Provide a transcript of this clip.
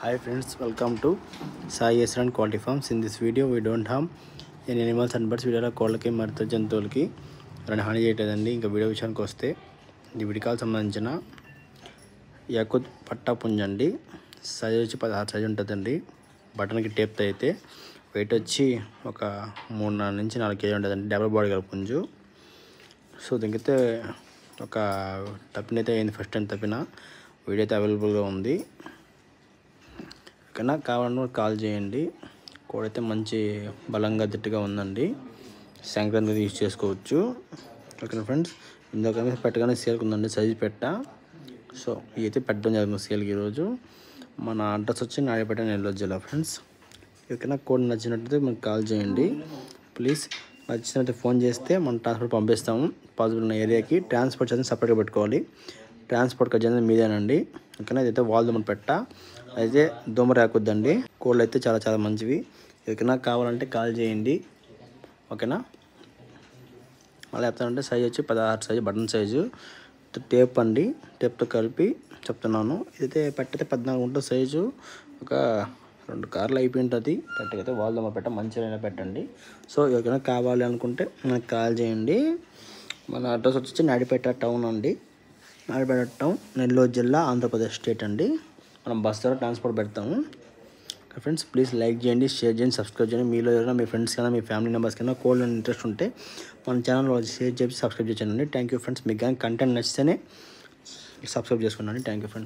Hi friends, welcome to Sai Yesran Quality Farms. In this video we don't harm any animals and birds. వీడియోలో కోళ్ళకి మరియు జంతువులకి ఎవరైనా హాని చేయట్లేదండి. ఇంకా వీడియో విషయానికి వస్తే ఈ వీడియోకి సంబంధించిన యాకుత్ పట్టా పుంజ అండి. సైజ్ వచ్చి 16 సైజ్ ఉంటుందండి. బటన్కి టేప్తో అయితే వెయిట్ వచ్చి ఒక 3.5 నుంచి 4 కేజీ ఉంటుందండి. డబుల్ బాడీ గల పుంజు. సో దీనికైతే ఒక తప్పినైతే అయింది. ఫస్ట్ టైం తప్పిన వీడియో అయితే అవైలబుల్గా ఉంది. ఓకేనా, కావాలన్నా కాల్ చేయండి. కోడి అయితే మంచి బలంగా గట్టిగా ఉందండి. సంక్రాంతికి యూజ్ చేసుకోవచ్చు. ఓకేనా ఫ్రెండ్స్, ఇందాక పెట్టగానే సేల్కి ఉందండి సైజు పెట్ట. సో ఇదైతే పెట్టడం జరుగుతుంది సేల్కి ఈరోజు. మన అడ్రస్ వచ్చి నాయుడుపేట నెల్లూరు జిల్లా ఫ్రెండ్స్. ఓకేనా, కోడి నచ్చినట్టయితే మనకు కాల్ చేయండి ప్లీజ్. నచ్చినట్టు ఫోన్ చేస్తే మనం ట్రాన్స్పోర్ట్ పంపిస్తాము. పాసిబుల్ ఉన్న ఏరియాకి ట్రాన్స్పోర్ట్ చేసి సపరేట్గా పెట్టుకోవాలి. ట్రాన్స్పోర్ట్ ఖర్చు అనేది మీదేనండి. ఓకేనా, ఇదైతే వాళ్ళు మనం పెట్ట అయితే దోమ రాకొద్దండి. కోళ్ళు అయితే చాలా మంచివి. ఓకేనా, కావాలంటే కాల్ చేయండి. ఓకేనా, అలా చెప్తానంటే సైజ్ వచ్చి 16 సైజు బటన్ సైజు టేప్ అండి. టేప్తో కలిపి చెప్తున్నాను. ఇదైతే పెట్టయితే 14 ఉంటుంది సైజు. ఒక 2 కార్లు అయిపోయి ఉంటుంది. పెట్టకైతే వాళ్ళ పెట్ట మంచిగా పెట్టండి. సో ఎవరికైనా కావాలి అనుకుంటే మనకు కాల్ చేయండి. మన అడ్రస్ వచ్చి నాయుడుపేట టౌన్ అండి. నాయుడుపేట టౌన్, నెల్లూరు జిల్లా, ఆంధ్రప్రదేశ్ స్టేట్ అండి. మనం బస్ ద్వారా ట్రాన్స్పోర్ట్ పెడతాము. ఫ్రెండ్స్ ప్లీజ్ లైక్ చేయండి, షేర్ చేయండి, సబ్స్క్రైబ్ చేయండి. మీలో ఎవరైనా మీ ఫ్రెండ్స్ కన్నా మీ ఫ్యామిలీ మెంబర్స్ కన్నా కోల్డ్ ఇంట్రెస్ట్ ఉంటే మన ఛానల్ షేర్ చేసి సబ్స్క్రైబ్ చేయండి. Thank you friends. మీకు కానీ కంటెంట్ నచ్చితేనే సబ్స్క్రైబ్ చేసుకున్నాను. Thank you friends.